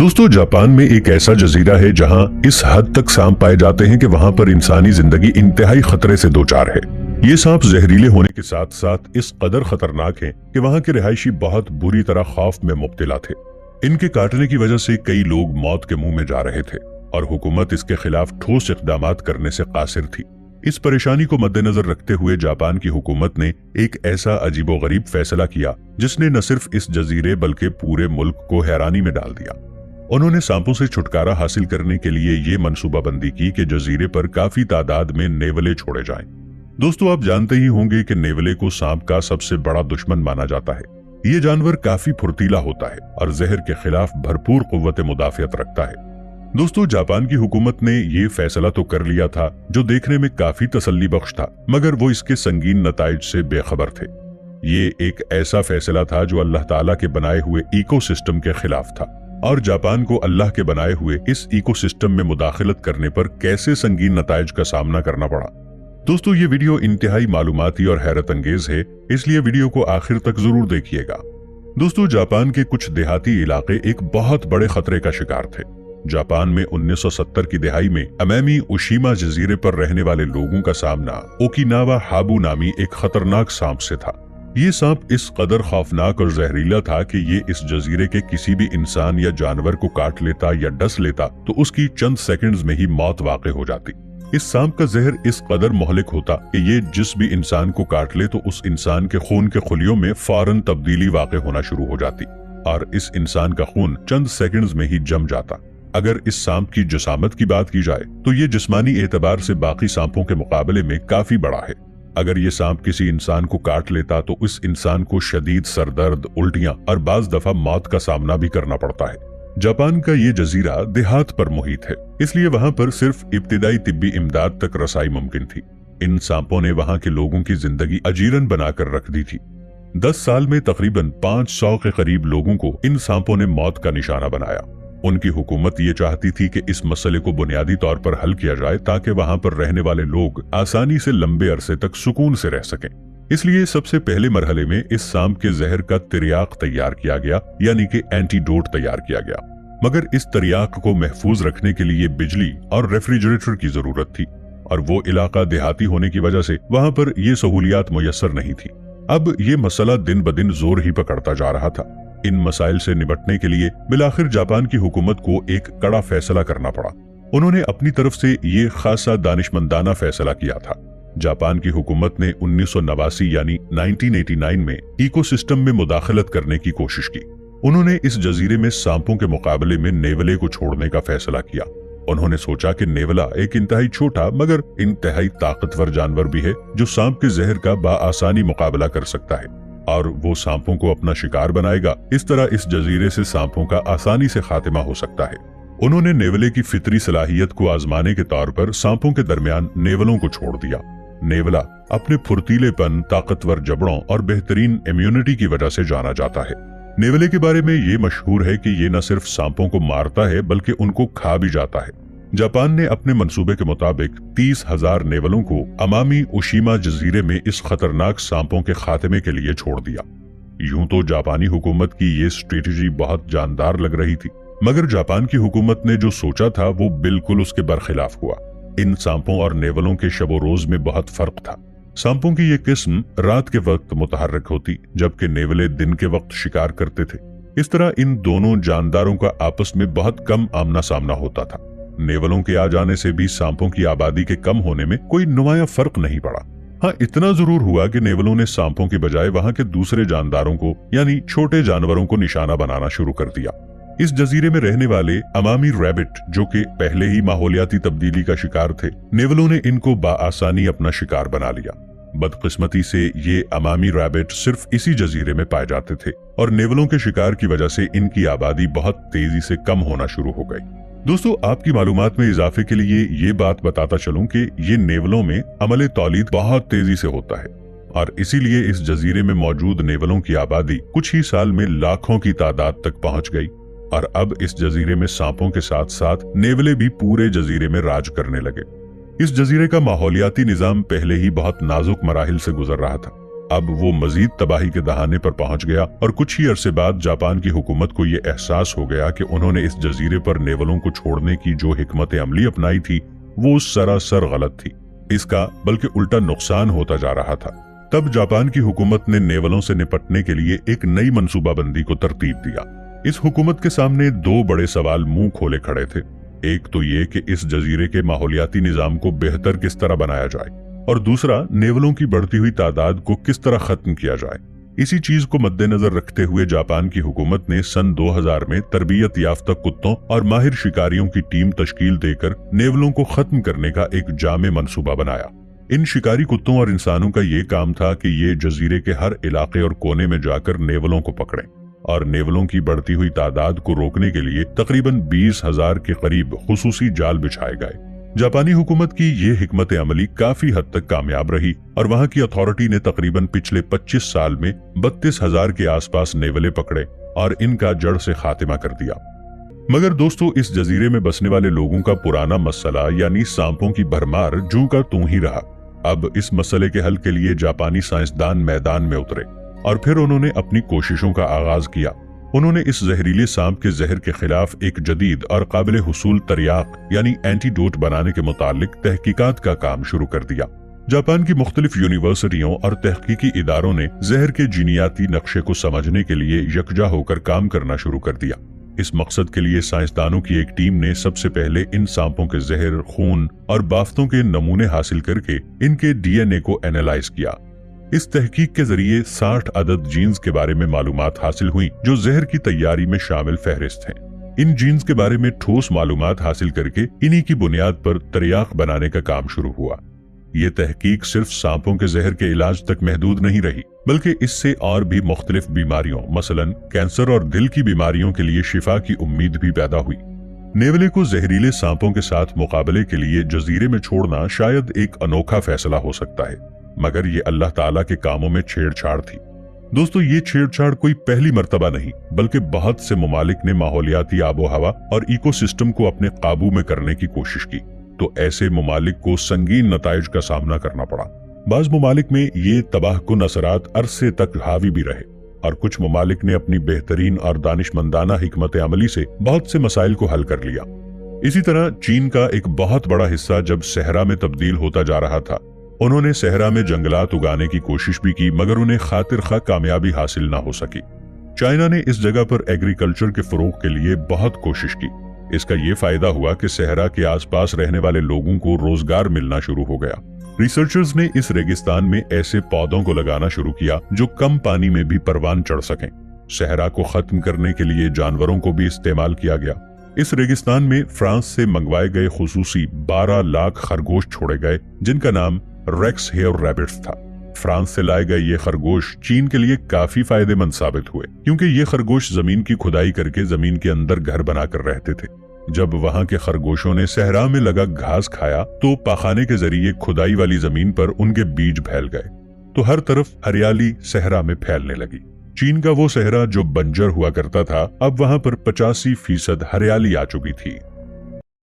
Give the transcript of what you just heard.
दोस्तों, जापान में एक ऐसा जजीरा है जहां इस हद तक सांप पाए जाते हैं कि वहां पर इंसानी जिंदगी इंतहाई खतरे से दो चार है। ये सांप जहरीले होने के साथ साथ इस कदर खतरनाक हैं कि वहां के रिहायशी बहुत बुरी तरह खौफ में मुब्तला थे। इनके काटने की वजह से कई लोग मौत के मुंह में जा रहे थे और हुकूमत इसके खिलाफ ठोस इक़दामात करने से कासिर थी। इस परेशानी को मद्देनजर रखते हुए जापान की हुकूमत ने एक ऐसा अजीबोगरीब फैसला किया जिसने न सिर्फ इस जजीरे बल्कि पूरे मुल्क को हैरानी में डाल दिया। उन्होंने सांपों से छुटकारा हासिल करने के लिए ये मंसूबाबंदी की कि जजीरे पर काफी तादाद में नेवले छोड़े जाएं। दोस्तों, आप जानते ही होंगे कि नेवले को सांप का सबसे बड़ा दुश्मन माना जाता है। ये जानवर काफी फुर्तीला होता है और जहर के खिलाफ भरपूर कुव्वत मुदाफियत रखता है। दोस्तों, जापान की हुकूमत ने ये फैसला तो कर लिया था जो देखने में काफी तसल्ली बख्श था, मगर वो इसके संगीन नताइज से बेखबर थे। ये एक ऐसा फैसला था जो अल्लाह ताला के बनाए हुए इकोसिस्टम के खिलाफ था और जापान को अल्लाह के बनाए हुए इस इकोसिस्टम में मुदाखलत करने पर कैसे संगीन नताइज का सामना करना पड़ा। दोस्तों, ये वीडियो इंतहाई मालूमाती और हैरत अंगेज है, इसलिए वीडियो को आखिर तक जरूर देखिएगा। दोस्तों, जापान के कुछ देहाती इलाके एक बहुत बड़े खतरे का शिकार थे। जापान में 1970 की दिहाई में अमामी ओशिमा जजीरे पर रहने वाले लोगों का सामना ओकिनावा हाबू नामी एक खतरनाक सांप से था। ये सांप इस कदर खौफनाक और जहरीला था कि ये इस जजीरे के किसी भी इंसान या जानवर को काट लेता या डस लेता तो उसकी चंद सेकंड्स में ही मौत वाक़ हो जाती। इस सांप का जहर इस कदर मोहलिक होता कि ये जिस भी इंसान को काट ले तो उस इंसान के खून के खुलियों में फौरन तब्दीली वाक़ होना शुरू हो जाती और इस इंसान का खून चंद सेकंड्स में ही जम जाता। अगर इस सांप की जिसामत की बात की जाए तो ये जिस्मानी एतबार से बाकी सांपों के मुकाबले में काफी बड़ा है। अगर ये सांप किसी इंसान को काट लेता तो इस इंसान को शदीद सरदर्द, उल्टियां और बाज दफा मौत का सामना भी करना पड़ता है। जापान का ये जजीरा देहात पर मुहित है, इसलिए वहां पर सिर्फ इब्तिदाई तिब्बी इमदाद तक रसाई मुमकिन थी। इन सांपों ने वहां के लोगों की जिंदगी अजीरन बनाकर रख दी थी। 10 साल में तकरीबन 500 के करीब लोगों को इन सांपों ने मौत का निशाना बनाया। उनकी हुकूमत ये चाहती थी कि इस मसले को बुनियादी तौर पर हल किया जाए ताकि वहां पर रहने वाले लोग आसानी से लंबे अरसे तक सुकून से रह सकें। इसलिए सबसे पहले मरहले में इस सांप के जहर का तिर्याक तैयार किया गया, यानी कि एंटीडोट तैयार किया गया। मगर इस तिर्याक को महफूज रखने के लिए बिजली और रेफ्रिजरेटर की जरूरत थी और वो इलाका देहाती होने की वजह से वहां पर ये सहूलियात मुयस्सर नहीं थी। अब ये मसला दिन ब दिन जोर ही पकड़ता जा रहा था। इन मसाइल से निपटने के लिए बिलाखिर जापान की हुकूमत को एक कड़ा फैसला करना पड़ा। उन्होंने अपनी तरफ से ये खासा दानिशमंदाना फैसला किया था। जापान की हुकूमत ने 1989 यानी 1989 में इकोसिस्टम में मुदाखलत करने की कोशिश की। उन्होंने इस जजीरे में सांपों के मुकाबले में नेवले को छोड़ने का फैसला किया। उन्होंने सोचा कि नेवला एक इंतहाई छोटा मगर इंतहाई ताकतवर जानवर भी है जो सांप के जहर का बाआसानी मुकाबला कर सकता है और वो सांपों को अपना शिकार बनाएगा। इस तरह इस जजीरे से सांपों का आसानी से खात्मा हो सकता है। उन्होंने नेवले की फितरी सलाहियत को आजमाने के तौर पर सांपों के दरमियान नेवलों को छोड़ दिया। नेवला अपने फुर्तीलेपन, ताकतवर जबड़ों और बेहतरीन इम्यूनिटी की वजह से जाना जाता है। नेवले के बारे में ये मशहूर है कि ये न सिर्फ सांपों को मारता है बल्कि उनको खा भी जाता है। जापान ने अपने मंसूबे के मुताबिक 30,000 नेवलों को अमामी ओशिमा जजीरे में इस खतरनाक सांपों के खात्मे के लिए छोड़ दिया। यूं तो जापानी हुकूमत की ये स्ट्रेटजी बहुत जानदार लग रही थी, मगर जापान की हुकूमत ने जो सोचा था वो बिल्कुल उसके बरखिलाफ हुआ। इन सांपों और नेवलों के शबो रोज में बहुत फर्क था। सांपों की ये किस्म रात के वक्त मुतहर्रिक होती जबकि नेवले दिन के वक्त शिकार करते थे। इस तरह इन दोनों जानदारों का आपस में बहुत कम आमना सामना होता था। नेवलों के आ जाने से भी सांपों की आबादी के कम होने में कोई नुमाया फर्क नहीं पड़ा। हाँ, इतना जरूर हुआ कि नेवलों ने सांपों के बजाय वहां के दूसरे जानदारों को यानी छोटे जानवरों को निशाना बनाना शुरू कर दिया। इस जजीरे में रहने वाले अमामी रैबिट जो कि पहले ही माहौलियाती तब्दीली का शिकार थे, नेवलों ने इनको बाआसानी अपना शिकार बना लिया। बदकिस्मती से ये अमामी रैबिट सिर्फ इसी जजीरे में पाए जाते थे और नेवलों के शिकार की वजह से इनकी आबादी बहुत तेजी से कम होना शुरू हो गई। दोस्तों, आपकी मालूमात में इजाफे के लिए ये बात बताता चलूं कि ये नेवलों में अमले तौलीद बहुत तेजी से होता है और इसीलिए इस जजीरे में मौजूद नेवलों की आबादी कुछ ही साल में लाखों की तादाद तक पहुंच गई और अब इस जजीरे में सांपों के साथ साथ नेवले भी पूरे जजीरे में राज करने लगे। इस जजीरे का माहौलियाती निजाम पहले ही बहुत नाजुक मराहिल से गुजर रहा था। अब वो मजीद तबाही के दहाने पर पहुंच गया और कुछ ही अरसे बाद जापान की हुकूमत को ये एहसास हो गया कि उन्होंने इस जजीरे पर नेवलों को छोड़ने की जो हिकमत अमली अपनाई थी वो सरासर गलत थी। इसका बल्कि उल्टा नुकसान होता जा रहा था। तब जापान की हुकूमत ने नेवलों से निपटने के लिए एक नई मंसूबाबंदी को तरतीब दिया। इस हुकूमत के सामने दो बड़े सवाल मुंह खोले खड़े थे। एक तो ये कि इस जजीरे के माहौलियाती निजाम को बेहतर किस तरह बनाया जाए और दूसरा नेवलों की बढ़ती हुई तादाद को किस तरह खत्म किया जाए। इसी चीज को मद्देनजर रखते हुए जापान की हुकूमत ने सन 2000 में तरबियत याफ्ता कुत्तों और माहिर शिकारियों की टीम तश्कील देकर नेवलों को खत्म करने का एक जामे मंसूबा बनाया। इन शिकारी कुत्तों और इंसानों का ये काम था कि ये जजीरे के हर इलाके और कोने में जाकर नेवलों को पकड़ें और नेवलों की बढ़ती हुई तादाद को रोकने के लिए तकरीबन 20,000 के करीब खुसूसी जाल बिछाए गए। जापानी हुकूमत की ये हिकमत अमली काफी हद तक कामयाब रही और वहां की अथॉरिटी ने तकरीबन पिछले 25 साल में 32,000 के आसपास नेवले पकड़े और इनका जड़ से खात्मा कर दिया। मगर दोस्तों, इस जजीरे में बसने वाले लोगों का पुराना मसला यानी सांपों की भरमार जूं का तूं ही रहा। अब इस मसले के हल के लिए जापानी साइंसदान मैदान में उतरे और फिर उन्होंने अपनी कोशिशों का आगाज किया। उन्होंने इस जहरीले सांप के जहर के खिलाफ एक जदीद और काबिल हुसूल तरियाक यानी एंटीडोट बनाने के मुतालिक तहकीकात का काम शुरू कर दिया। जापान की मुख्तलिफ यूनिवर्सिटियों और तहकीकी इदारों ने जहर के जीनियाती नक्शे को समझने के लिए यकजा होकर काम करना शुरू कर दिया। इस मकसद के लिए साइंसदानों की एक टीम ने सबसे पहले इन सांपों के जहर, खून और बाफ्तों के नमूने हासिल करके इनके डीएनए को एनालाइज किया। इस तहकीक के जरिए 60 अदद जीन्स के बारे में मालूमात हासिल हुई जो जहर की तैयारी में शामिल फहरिस्त हैं। इन जीन्स के बारे में ठोस मालूमात हासिल करके इन्हीं की बुनियाद पर तरियाक बनाने का काम शुरू हुआ। ये तहकीक सिर्फ सांपों के जहर के इलाज तक महदूद नहीं रही, बल्कि इससे और भी मुख्तलिफ बीमारियों मसलन कैंसर और दिल की बीमारियों के लिए शिफा की उम्मीद भी पैदा हुई। नेवले को जहरीले सांपों के साथ मुकाबले के लिए जजीरे में छोड़ना शायद एक अनोखा फैसला हो सकता है, मगर ये अल्लाह ताला के कामों में छेड़छाड़ थी। दोस्तों, ये छेड़छाड़ कोई पहली मर्तबा नहीं बल्कि बहुत से ममालिक ने माहौलियाती आबो हवा और इकोसिस्टम को अपने काबू में करने की कोशिश की, तो ऐसे ममालिक को संगीन नताइज का सामना करना पड़ा। बाज ममालिक में ये तबाहकुन असरात अरसे तक हावी भी रहे और कुछ ममालिक ने अपनी बेहतरीन और दानिशमंदाना हिकमत अमली से बहुत से मसाइल को हल कर लिया। इसी तरह चीन का एक बहुत बड़ा हिस्सा जब सहरा में तब्दील होता जा रहा था, उन्होंने सहरा में जंगलात उगाने की कोशिश भी की, मगर उन्हें खातिर खा कामयाबी हासिल ना हो सकी। चाइना ने इस जगह पर एग्रीकल्चर के फरोग के लिए बहुत कोशिश की। इसका ये फायदा हुआ कि सहरा के आसपास रहने वाले लोगों को रोजगार मिलना शुरू हो गया। रिसर्चर्स ने इस रेगिस्तान में ऐसे पौधों को लगाना शुरू किया जो कम पानी में भी परवान चढ़ सकें। सहरा को खत्म करने के लिए जानवरों को भी इस्तेमाल किया गया। इस रेगिस्तान में फ्रांस से मंगवाए गए खुसूसी 12 लाख खरगोश छोड़े गए जिनका नाम रेक्स हेयर रैबिट्स था। फ्रांस से लाए गए ये खरगोश चीन के लिए काफी फायदेमंद साबित हुए, क्योंकि ये खरगोश जमीन की खुदाई करके जमीन के अंदर घर बनाकर रहते थे। जब वहां के खरगोशों ने सहरा में लगा घास खाया तो पाखाने के जरिए खुदाई वाली जमीन पर उनके बीज फैल गए, तो हर तरफ हरियाली सहरा में फैलने लगी। चीन का वो सहरा जो बंजर हुआ करता था, अब वहां पर 85% हरियाली आ चुकी थी।